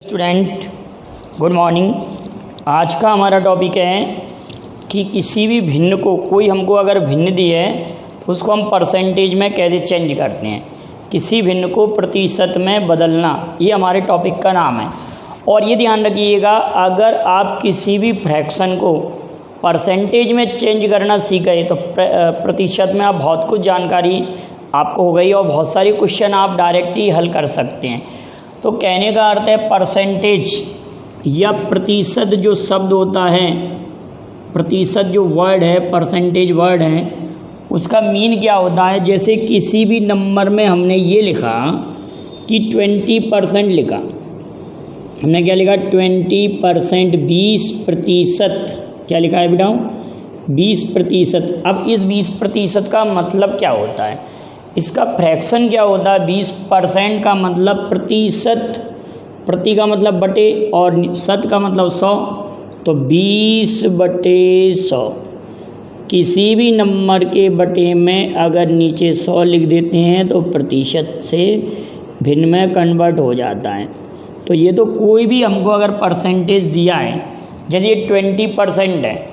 Student good morning. आज का हमारा टॉपिक है कि किसी भी भिन्न को कोई हमको अगर भिन्न दी है उसको हम परसेंटेज में कैसे चेंज करते हैं, किसी भिन्न को प्रतिशत में बदलना, ये हमारे टॉपिक का नाम है। और ये ध्यान रखिएगा, अगर आप किसी भी फ्रैक्शन को परसेंटेज में चेंज करना सीख गए तो प्रतिशत में आप बहुत कुछ जानकारी आपको हो गई और बहुत सारे क्वेश्चन आप डायरेक्टली हल कर सकते हैं। तो कहने का अर्थ है परसेंटेज या प्रतिशत जो शब्द होता है, प्रतिशत जो वर्ड है, परसेंटेज वर्ड है, उसका मीन क्या होता है। जैसे किसी भी नंबर में हमने ये लिखा कि 20% लिखा, हमने क्या लिखा 20%, 20%, क्या लिखा है बेटा 20%। अब इस 20% का मतलब क्या होता है, इसका फ्रैक्शन क्या होता है। 20% का मतलब प्रतिशत, प्रति का मतलब बटे और शत का मतलब 100, तो 20/100। किसी भी नंबर के बटे में अगर नीचे 100 लिख देते हैं तो प्रतिशत से भिन्न में कन्वर्ट हो जाता है। तो ये तो कोई भी हमको अगर परसेंटेज दिया है, जैसे 20% है,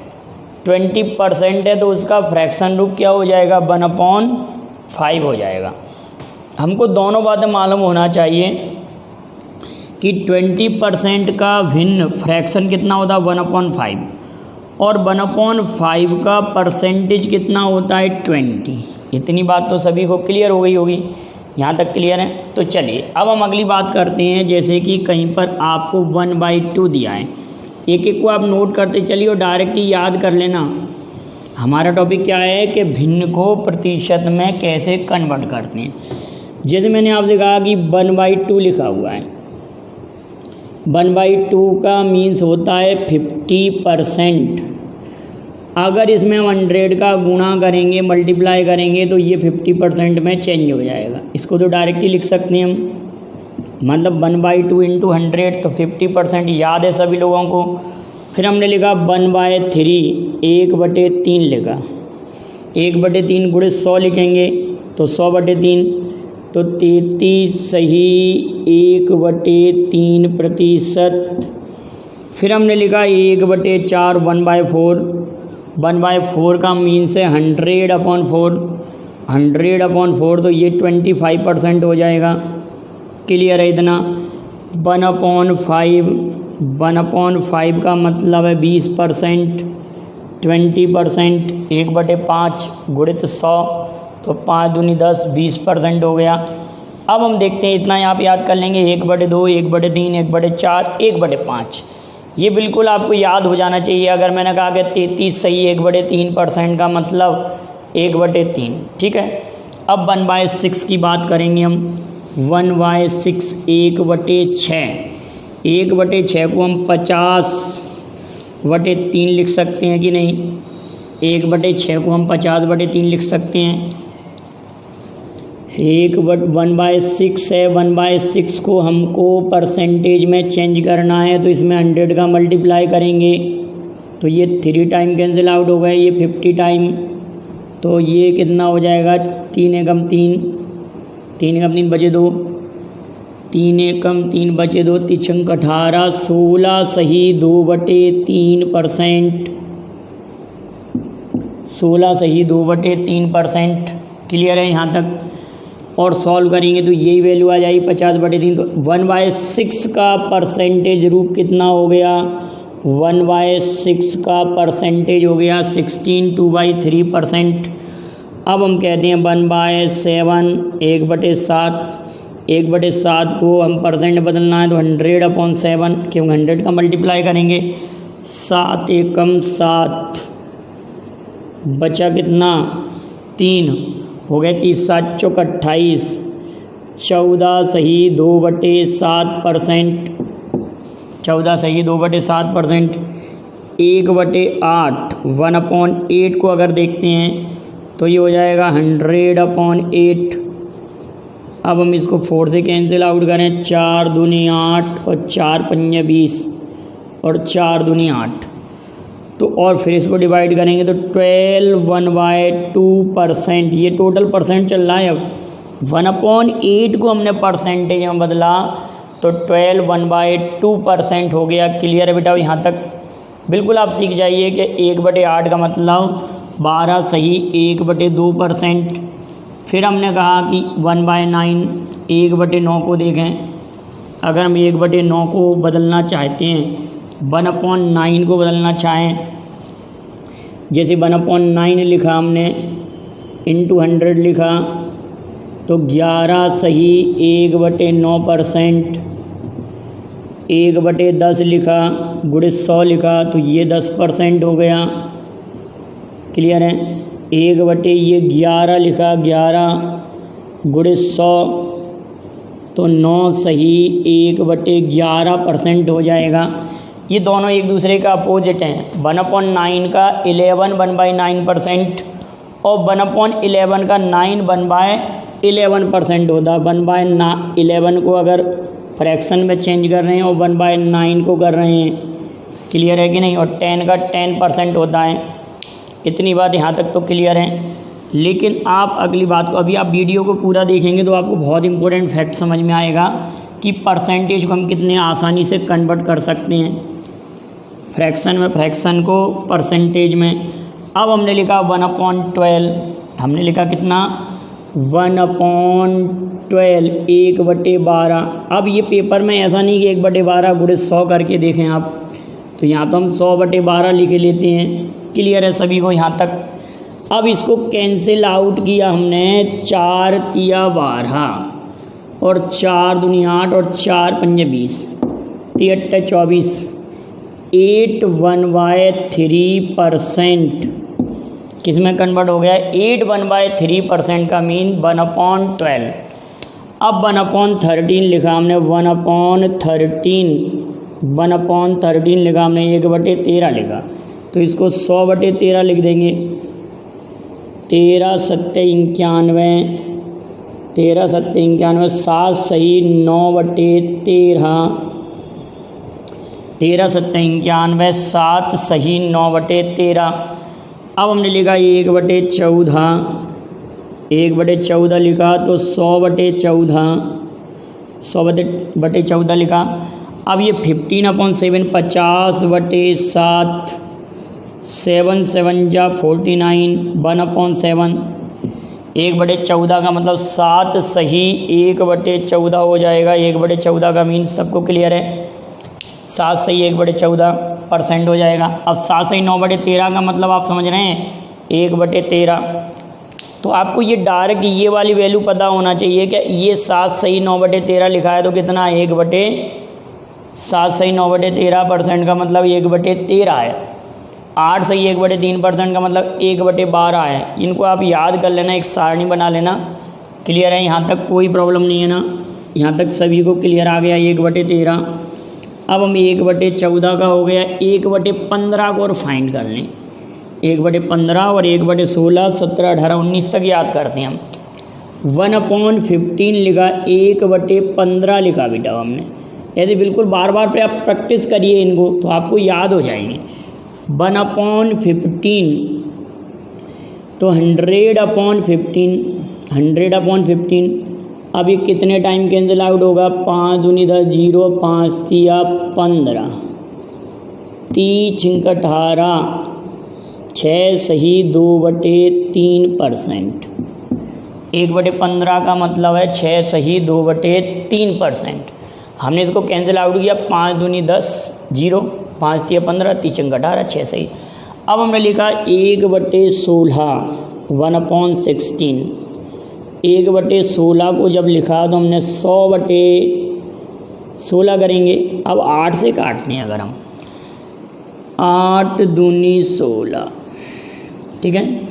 20% है तो उसका फ्रैक्शन रूप क्या हो जाएगा 1/5 हो जाएगा। हमको दोनों बातें मालूम होना चाहिए कि 20% का भिन्न फ्रैक्शन कितना होता है 1/5 और 1/5 का परसेंटेज कितना होता है 20। इतनी बात तो सभी को क्लियर हो गई होगी, यहाँ तक क्लियर है। तो चलिए अब हम अगली बात करते हैं। जैसे कि कहीं पर आपको 1/2 दिया है, एक एक को आप नोट करते चलिए और डायरेक्ट ही याद कर लेना। हमारा टॉपिक क्या है कि भिन्न को प्रतिशत में कैसे कन्वर्ट करते हैं। जैसे मैंने आपसे कहा कि 1/2 लिखा हुआ है, 1/2 का मीन्स होता है 50%। अगर इसमें हम 100 का गुणा करेंगे, मल्टीप्लाई करेंगे तो ये 50% में चेंज हो जाएगा। इसको तो डायरेक्ट ही लिख सकते हैं हम, मतलब 1/2 × 100 तो 50% याद है सभी लोगों को। फिर हमने लिखा 1/3, 1/3 लिखा, 1/3 गुणे 100 लिखेंगे तो 100/3, तो 33 सही 1/3%। फिर हमने लिखा 1/4, 1/4, 1/4 का मीन्स है 100/4, 100/4 तो ये 25% हो जाएगा। क्लियर है इतना। 1/5 का मतलब है 20%, 20%, 1/5 गुणित 100 तो 5 दूनी 10, 20% हो गया। अब हम देखते हैं, इतना आप याद कर लेंगे 1/2, 1/3, 1/4, 1/5। ये बिल्कुल आपको याद हो जाना चाहिए। अगर मैंने कहा कि 33 सही 1/3% का मतलब 1/3, ठीक है। अब 1/6 की बात करेंगे हम। 1/6, 1/6, 1/6 को हम 50/3 लिख सकते हैं कि नहीं। 1/6 को हम 50/3 लिख सकते हैं। 1/6 है, 1/6 को हमको परसेंटेज में चेंज करना है तो इसमें 100 का मल्टीप्लाई करेंगे तो ये 3 टाइम कैंसिल आउट हो गए, ये 50 टाइम, तो ये कितना हो जाएगा 3 एकम 3, 3 एकम 3 बचे 2, 3 एकम 3 बचे 2, 3 18, 16 सही 2/3%, 16 सही 2/3%। क्लियर है यहाँ तक। और सॉल्व करेंगे तो यही वैल्यू आ जाएगी 50/3। तो 1/6 का परसेंटेज रूप कितना हो गया, 1/6 का परसेंटेज हो गया 16, 2/3%। अब हम कहते हैं 1/7, 1/7, 1/7 को हम परसेंट बदलना है तो 100/7, क्योंकि 100 का मल्टीप्लाई करेंगे। 7 एकम 7 बचा कितना 3 हो गए, 30 7 चौक 28, 14 सही 2/7%, 14 सही 2/7%। 1/8, 1/8 को अगर देखते हैं तो ये हो जाएगा 100/8। अब हम इसको 4 से कैंसिल आउट करें, 4 दूनी 8 और 4 पंजे 20 और 4 दूनी 8, तो और फिर इसको डिवाइड करेंगे तो 12, 1/2%। ये टोटल परसेंट चल रहा है। अब 1/8 को हमने परसेंटेज में बदला तो 12 1/2% हो गया। क्लियर है बेटा? यहाँ तक बिल्कुल आप सीख जाइए कि 1/8 का मतलब 12 सही 1/2%। फिर हमने कहा कि 1/9 1/9 को देखें, अगर हम 1/9 को बदलना चाहते हैं, 1/9 को बदलना चाहें, जैसे 1/9 लिखा हमने इंटू 100 लिखा तो 11 सही 1/9%, 1/10 लिखा गुणे 100 लिखा तो ये 10% हो गया। क्लियर है? 1/11 लिखा 11 गुणे 100 तो 9 सही 1/11% हो जाएगा। ये दोनों एक दूसरे का अपोजिट हैं। 1/9 का 11 1/9% और 1/11 का 9 1/11% होता। 1/11 को अगर फ्रैक्शन में चेंज कर रहे हैं और 1/9 को कर रहे हैं। क्लियर है कि नहीं? और 10 का 10% होता है। इतनी बात यहाँ तक तो क्लियर है। लेकिन आप अगली बात को, अभी आप वीडियो को पूरा देखेंगे तो आपको बहुत इंपॉर्टेंट फैक्ट समझ में आएगा कि परसेंटेज को हम कितने आसानी से कन्वर्ट कर सकते हैं फ्रैक्शन में, फ्रैक्शन को परसेंटेज में। अब हमने लिखा 1/12, हमने लिखा कितना 1/12 1/12। अब ये पेपर में ऐसा नहीं कि 1/12 गुणे 100 करके देखें आप, तो यहाँ तो हम 100/12 लिख लेते हैं। क्लियर है सभी को यहाँ तक? अब इसको कैंसिल आउट किया हमने, 4 तिया 12 और 4 दूनी 8 और 4 पंजे 20, 3 24, 8 1/3% किस में कन्वर्ट हो गया? 8 1/3% का मीन 1/12। अब 1/13 लिखा हमने, 1/13 लिखा हमने, 1/13 लिखा तो इसको 100/13 लिख देंगे। 13 7 91, 13 7 91, 7 सही 9/13, 13 7 91, 7 सही 9/13। अब हमने लिखा 1/14, 1/14 लिखा तो 100/14, 100/14 लिखा। अब ये 15/7 50/7, 7 7 जा 49, 1/7, 1/14 का मतलब 7 सही 1/14 हो जाएगा। 1/14 का मीन सबको क्लियर है? 7 सही 1/14% हो जाएगा। अब 7 सही 9/13 का मतलब आप समझ रहे हैं 1/13। तो आपको ये डायरेक्ट ये वाली वैल्यू पता होना चाहिए कि ये 7 सही 9/13 लिखा है तो कितना 7 सही 9/13% का मतलब 1/13 है। 8 सही 1/3% का मतलब 1/12 है। इनको आप याद कर लेना, एक सारणी बना लेना। क्लियर है? यहाँ तक कोई प्रॉब्लम नहीं है ना? यहाँ तक सभी को क्लियर आ गया 1/13। अब हम 1/14 का हो गया, 1/15 को और फाइंड कर लें। 1/15 और 1/16 17 18 19 तक याद करते हैं हम। 1/15 लिखा, 1/15 लिखा बेटा हमने। यदि बिल्कुल बार बार पे आप प्रैक्टिस करिए इनको तो आपको याद हो जाएंगे। 1/15 तो 100/15, 100/15। अब ये कितने टाइम कैंसिल आउट होगा? 5 दूनी 10 0, 5 तिया 15, 3 छिंक 18, 6 सही 2/3%। 1/15 का मतलब है 6 सही 2/3%। हमने इसको कैंसिल आउट किया, 5 दूनी 10 0, 5 तिया 15, 3 छिंक 18, 6 सही। अब हमने लिखा 1/16, 1/16। 1/16 को जब लिखा तो हमने 100/16 करेंगे। अब 8 से काटते हैं अगर हम, 8 दूनी 16, ठीक है।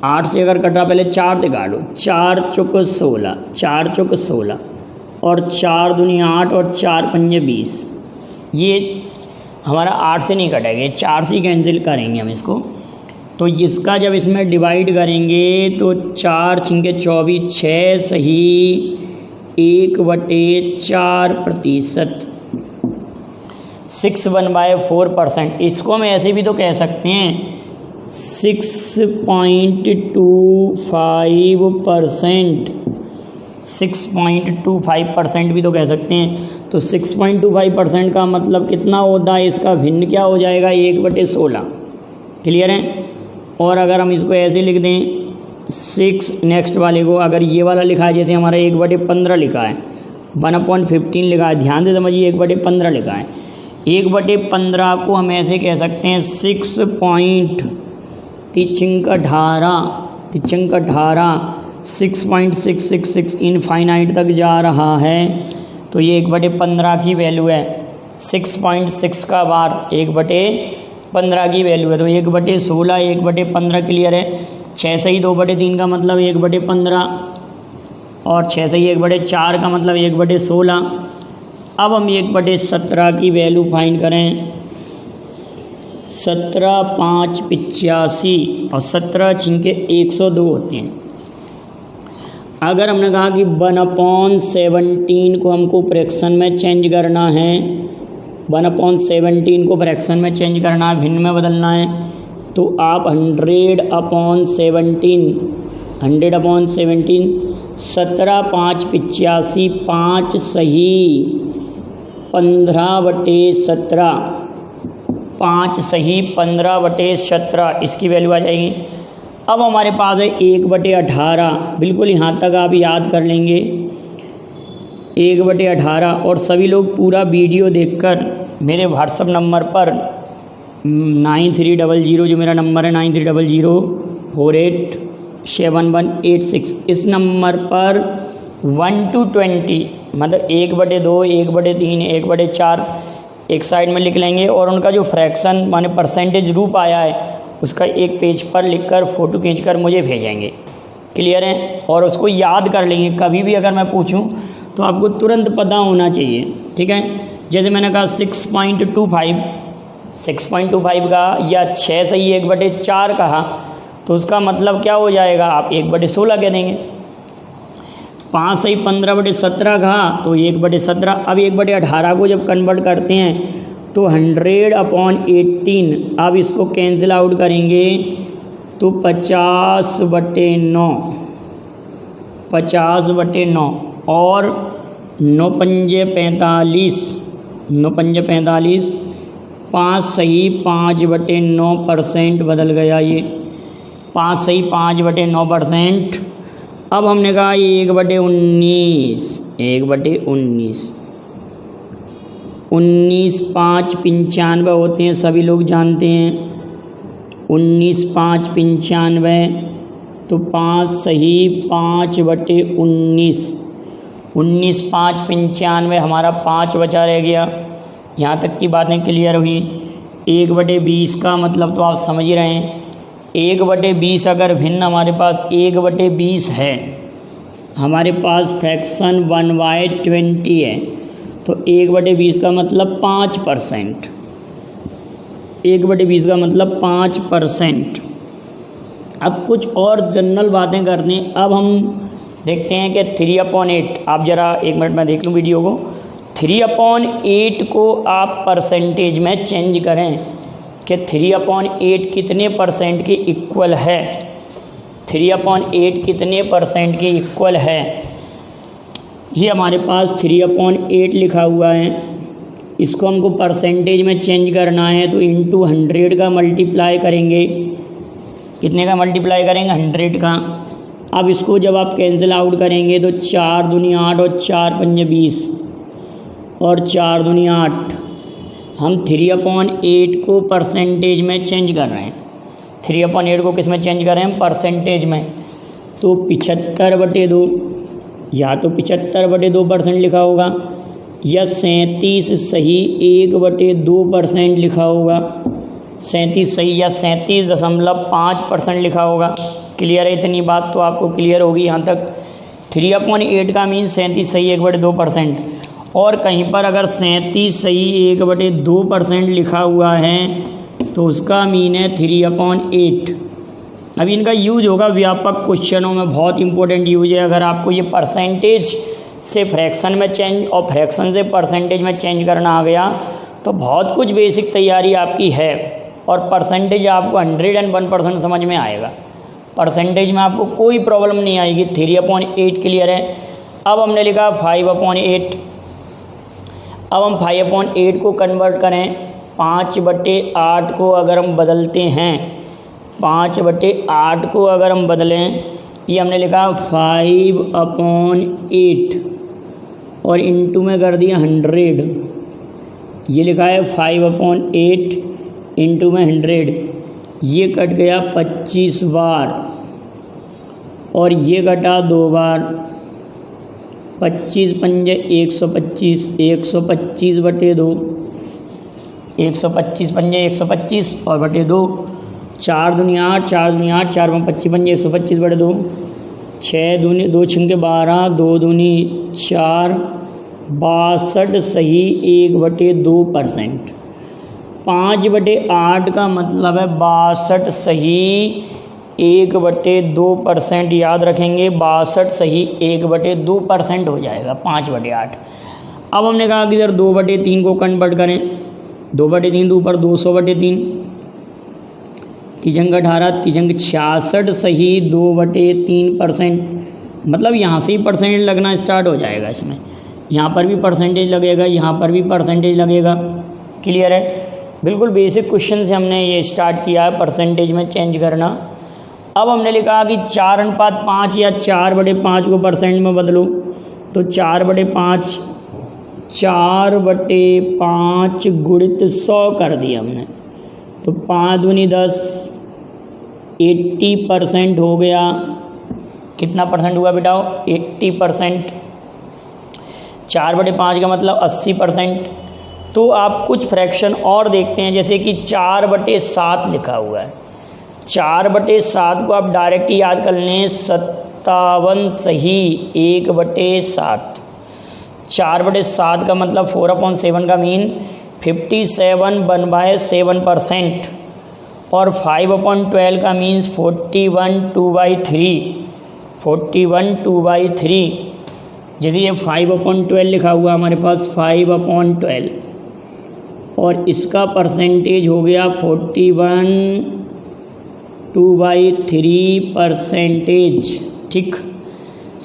8 से अगर कट रहा, पहले 4 से काटो, 4 चुक 16, 4 चुक 16 और 4 दूनी 8 और 4 पंजे 20। ये हमारा 8 से नहीं कटेगा, 4 से ही कैंसिल करेंगे हम इसको। तो इसका जब इसमें डिवाइड करेंगे तो 4 छिंके 24, 6 सही 1/4%, 6/4%। इसको हम ऐसे भी तो कह सकते हैं 6.25%, 6.25% भी तो कह सकते हैं। तो 6.25% का मतलब कितना होता है, इसका भिन्न क्या हो जाएगा 1/16। क्लियर है। और अगर हम इसको ऐसे लिख दें 6 नेक्स्ट वाले को, अगर ये वाला लिखा है जैसे हमारा 1/15 लिखा है, 1/15 लिखा है, ध्यान से समझिए 1/15 लिखा है। 1/15 को हम ऐसे कह सकते हैं 6.666 इनफाइनाइट तक जा रहा है। तो ये 1/15 की वैल्यू है। 6.6 का बार 1/15 की वैल्यू है। तो 1/16 1/15 क्लियर है। 6 से ही 2/3 का मतलब 1/15 और 6 से ही 1/4 का मतलब 1/16। अब हम 1/17 की वैल्यू फाइंड करें। 17 5 85 और 17 छिंके 102 होते हैं। अगर हमने कहा कि 1/17 को हमको फ्रैक्शन में चेंज करना है, 1/17 को फ्रैक्शन में चेंज करना है, भिन्न में बदलना है, तो आप 100/17 17 5 85 5 सही 15/17 5 सही 15/17 इसकी वैल्यू आ जाएगी। अब हमारे पास है 1/18, बिल्कुल यहाँ तक आप याद कर लेंगे 1/18। और सभी लोग पूरा वीडियो देखकर मेरे व्हाट्सएप नंबर पर 9300 जो मेरा नंबर है 9300487186 इस नंबर पर 1 to 20 मतलब 1/2 1/3 1/4 एक साइड में लिख लेंगे और उनका जो फ्रैक्शन माने परसेंटेज रूप आया है उसका एक पेज पर लिखकर फ़ोटो खींचकर मुझे भेजेंगे। क्लियर है। और उसको याद कर लेंगे, कभी भी अगर मैं पूछूं तो आपको तुरंत पता होना चाहिए। ठीक है। जैसे मैंने कहा 6.25 का या 6 से ही 1/4 कहा तो उसका मतलब क्या हो जाएगा, आप 1/16 कह देंगे। 5 से ही 15/17 कहा तो 1/17। अब 1/18 को जब कन्वर्ट करते हैं तो 100/18। अब इसको कैंसिल आउट करेंगे तो 50/9 और 9 पंजे 45 5 सही 5/9% बदल गया। ये 5 सही 5/9%। अब हमने कहा 1/19 19 5 95 होते हैं, सभी लोग जानते हैं। 19 5 95 तो 5 सही 5/19 19 5 95 हमारा 5 बचा रह गया। यहाँ तक की बातें क्लियर हुई। 1/20 का मतलब तो आप समझ ही रहे हैं। 1/20 अगर भिन्न हमारे पास 1/20 है, हमारे पास फ्रैक्शन 1/20 है, तो 1/20 का मतलब 5%। 1/20 का मतलब 5%। अब कुछ और जनरल बातें करते हैं। अब हम देखते हैं कि 3/8, आप ज़रा 1 मिनट में देख लूँ वीडियो को। 3/8 को आप परसेंटेज में चेंज करें कि 3/8 कितने परसेंट के इक्वल है। 3/8 कितने परसेंट के इक्वल है, ये हमारे पास 3/8 लिखा हुआ है। इसको हमको परसेंटेज में चेंज करना है तो इंटू 100 का मल्टीप्लाई करेंगे। कितने का मल्टीप्लाई करेंगे, 100 का। अब इसको जब आप कैंसिल आउट करेंगे तो 4 दूनी 8 और 4 पंजे 20 और 4 दूनी 8। हम 3/8 को परसेंटेज में चेंज कर रहे हैं। 3/8 को किस में चेंज कर रहे हैं, परसेंटेज में। तो 75/2 या तो 75/2% लिखा होगा या 37 सही 1/2% लिखा होगा। 37 सही या 37.5% लिखा होगा। क्लियर है। इतनी बात तो आपको क्लियर होगी यहाँ तक। 3/8 का मीन 37 सही 1/2%। और कहीं पर अगर 37 सही 1/2% लिखा हुआ है तो उसका मीन है 3/8। अभी इनका यूज होगा व्यापक क्वेश्चनों में, बहुत इंपॉर्टेंट यूज है। अगर आपको ये परसेंटेज से फ्रैक्शन में चेंज और फ्रैक्शन से परसेंटेज में चेंज करना आ गया तो बहुत कुछ बेसिक तैयारी आपकी है। और परसेंटेज आपको 101% समझ में आएगा। परसेंटेज में आपको कोई प्रॉब्लम नहीं आएगी। 3/8 क्लियर है। अब हमने लिखा 5/8। अब हम 5/8 को कन्वर्ट करें, 5/8 को अगर हम बदलते हैं, 5/8 को अगर हम बदलें, ये हमने लिखा 5/8 और इंटू में कर दिया 100, ये लिखा है 5/8 इंटू में 100, ये कट गया 25 बार और ये कटा 2 बार, 25 पंजे 125, 125/2, 125 पंजे 125 और बटे 2, 4 दूनी 8, 4 दूनी 8, 4 में 25 पंजे 125/2, 6 दूनी 2 छिंके 12, 2 दूनी 4, 62 सही 1/2%। 5/8 का मतलब है 62 सही 1/2%। याद रखेंगे 62 सही 1/2% हो जाएगा 5/8। अब हमने कहा कि इधर 2/3 को कन्वर्ट करें, 2/3 ऊपर 200/3, तीजंग 18, तीजंग 66 सही 2/3%। मतलब यहाँ से ही परसेंटेज लगना स्टार्ट हो जाएगा इसमें, यहाँ पर भी परसेंटेज लगेगा, यहाँ पर भी परसेंटेज लगेगा। क्लियर है? बिल्कुल बेसिक क्वेश्चन से हमने ये स्टार्ट किया है परसेंटेज में चेंज करना। अब हमने लिखा कि 4:5 या 4/5 को परसेंट में बदलो, तो 4/5 4/5 गुणित 100 कर दिया हमने, तो 5 दूनी 10, 80% हो गया। कितना परसेंट हुआ बेटा? 80%। 4/5 का मतलब 80%। तो आप कुछ फ्रैक्शन और देखते हैं, जैसे कि 4/7 लिखा हुआ है। 4/7 को आप डायरेक्ट याद कर लें, 57 सही 1/7। 4/7 का मतलब 4/7 का मीन 57/7%। और 5/12 का मीन्स 41/2/3, 41/2/3। जैसे ये 5/12 लिखा हुआ हमारे पास, 5/12 और इसका परसेंटेज हो गया 41/2/3%। ठीक।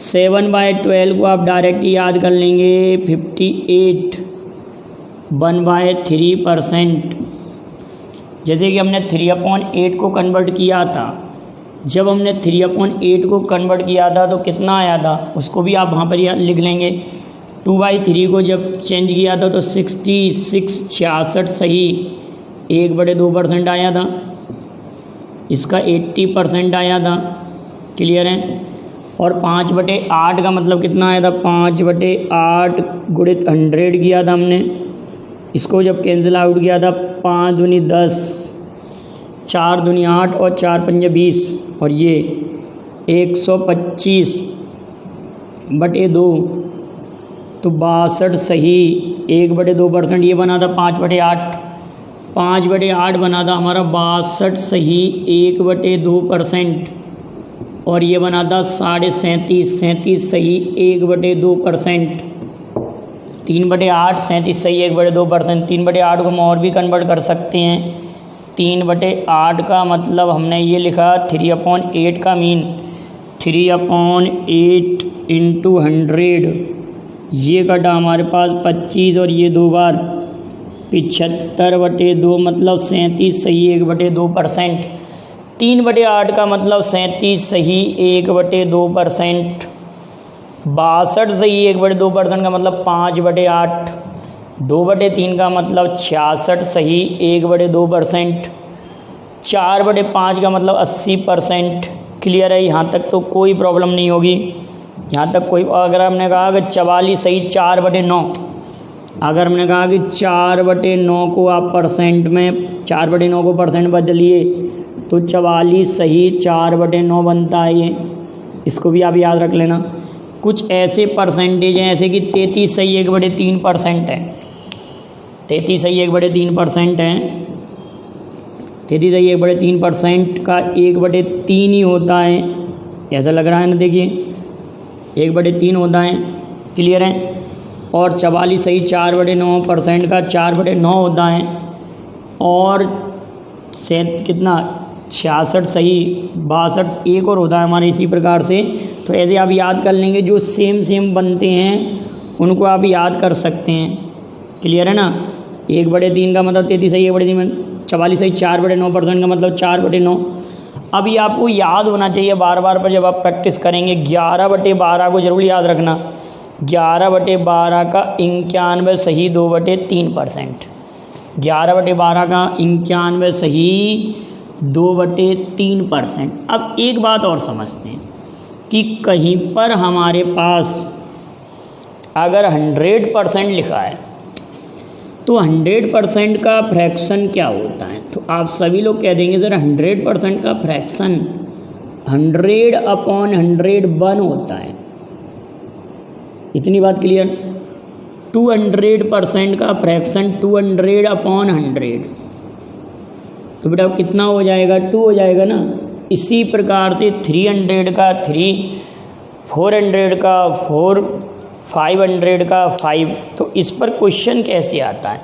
7/12 को आप डायरेक्ट याद कर लेंगे, 58/3%। जैसे कि हमने 3/8 को कन्वर्ट किया था, जब हमने 3/8 को कन्वर्ट किया था तो कितना आया था, उसको भी आप वहाँ पर लिख लेंगे। 2/3 को जब चेंज किया था तो 66 सही 1/2% आया था, इसका 80% आया था। क्लियर है? और 5/8 का मतलब कितना आया था? 5/8 गुणित 100 किया था हमने, इसको जब कैंसिल आउट किया था 5 दूनी 10, 4 दूनी 8 और 4 पंजे 20 और ये 125/2, तो 62 सही 1/2%। ये बना था 5/8, 5/8 बना था हमारा 62 सही 1/2%। और ये बना था 37.5 सही 1/2%। 3/8 37 सही 1/2%। 3/8 को हम और भी कन्वर्ट कर सकते हैं। 3/8 का मतलब हमने ये लिखा 3/8 का मीन 3/8 इंटू 100, ये कटा हमारे पास 25 और ये 2 बार 75/2 मतलब 37 सही 1/2%। 3/8 का मतलब 37 सही 1/2%। 62 सही 1/2% का मतलब 5/8। 2/3 का मतलब 66 सही 1/2%। 4/5 का मतलब 80%। क्लियर है? यहाँ तक तो कोई प्रॉब्लम नहीं होगी, यहाँ तक कोई। अगर हमने कहा कि 44 सही 4/9, अगर हमने कहा कि 4/9 को आप परसेंट में 4/9 को परसेंट बदलिए तो 44 सही 4/9 बनता है। ये इसको भी आप याद रख लेना। कुछ ऐसे परसेंटेज हैं ऐसे कि 33 सही 1/3% है, 33 सही 1/3% है। 33 सही 1/3% का 1/3 ही होता है, ऐसा लग रहा है ना? देखिए 1/3 होता है। क्लियर है? और 44 सही 4/9% का 4/9 होता है। और कितना 66 सही 62 एक और होता है हमारे इसी प्रकार से। तो ऐसे आप याद कर लेंगे, जो सेम बनते हैं उनको आप याद कर सकते हैं। क्लियर है ना। 1/3 का मतलब 33 सही, 1/3 में 44 सही, 4/9% का मतलब 4/9। अब ये आपको याद होना चाहिए बार बार पर जब आप प्रैक्टिस करेंगे। 11/12 को जरूर याद रखना। 11/12 का 91 सही 2/3%। 11/12 का 91 सही 2/3%। अब एक बात और समझते हैं कि कहीं पर हमारे पास अगर 100% लिखा है तो 100% का फ्रैक्शन क्या होता है। तो आप सभी लोग कह देंगे सर 100% का फ्रैक्शन 100/100 होता है। इतनी बात क्लियर। 200% का फ्रैक्शन 200/100, तो बेटा कितना हो जाएगा, 2 हो जाएगा ना। इसी प्रकार से 300 का 3, 400 का 4, 500 का 5। तो इस पर क्वेश्चन कैसे आता है,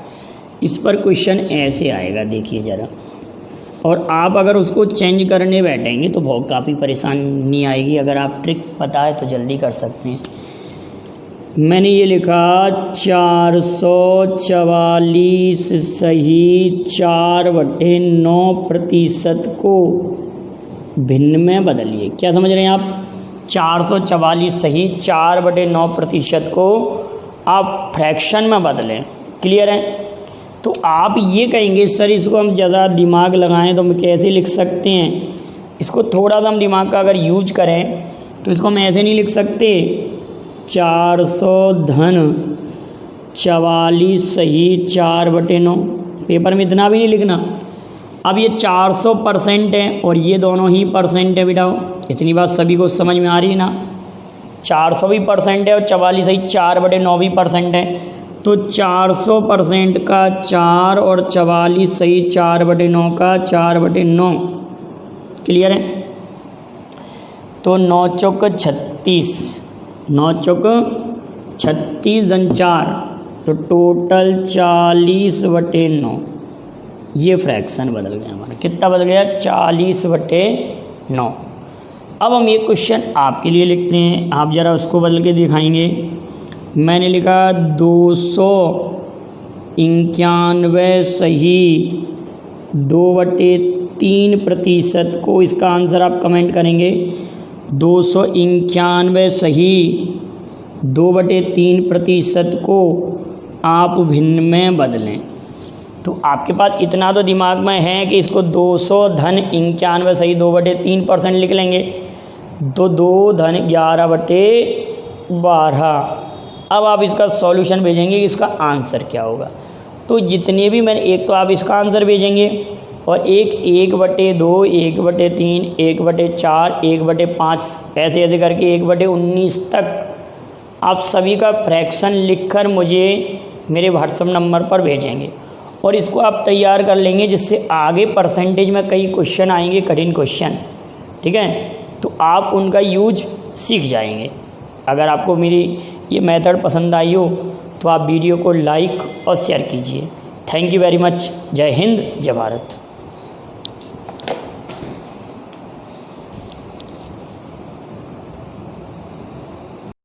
इस पर क्वेश्चन ऐसे आएगा, देखिए ज़रा। और आप अगर उसको चेंज करने बैठेंगे तो बहुत काफ़ी परेशानी आएगी। अगर आप ट्रिक पता है तो जल्दी कर सकते हैं। मैंने ये लिखा 444 सही 4/9% को भिन्न में बदलिए। क्या समझ रहे हैं आप। 444 सही 4/9% को आप फ्रैक्शन में बदलें। क्लियर है। तो आप ये कहेंगे सर इसको हम ज़्यादा दिमाग लगाएं तो हम कैसे लिख सकते हैं। इसको थोड़ा सा हम दिमाग का अगर यूज करें तो इसको हम ऐसे नहीं लिख सकते 400 धन 44 सही 4/9। पेपर में इतना भी नहीं लिखना। अब ये 400% है और ये दोनों ही परसेंट है बेटा। इतनी बात सभी को समझ में आ रही है ना। 400 भी परसेंट है और 44 सही 4/9 भी परसेंट है। तो 400% का 4 और 44 सही 4/9 का 4/9। क्लियर है। तो 9 चौक 36, 9 चौक 36 जन 4, तो टोटल 40/9। ये फ्रैक्शन बदल गया हमारा। कितना बदल गया, 40/9। अब हम ये क्वेश्चन आपके लिए लिखते हैं, आप ज़रा उसको बदल के दिखाएंगे। मैंने लिखा 291 सही 2/3% को, इसका आंसर आप कमेंट करेंगे 291 सही 2/3% को आप भिन्न में बदलें। तो आपके पास इतना तो दिमाग में है कि इसको 200 धन 91 सही 2/3% लिख लेंगे। तो 2 धन 11/12। अब आप इसका सॉल्यूशन भेजेंगे कि इसका आंसर क्या होगा। तो जितने भी मैंने, एक तो आप इसका आंसर भेजेंगे और एक 1/2, 1/3, 1/4, 1/5 ऐसे ऐसे करके 1/19 तक आप सभी का फ्रैक्शन लिखकर मुझे मेरे व्हाट्सएप नंबर पर भेजेंगे। और इसको आप तैयार कर लेंगे, जिससे आगे परसेंटेज में कई क्वेश्चन आएंगे, कठिन क्वेश्चन। ठीक है। तो आप उनका यूज सीख जाएंगे। अगर आपको मेरी ये मेथड पसंद आई हो तो आप वीडियो को लाइक और शेयर कीजिए। Thank you very much. जय हिंद, जय भारत।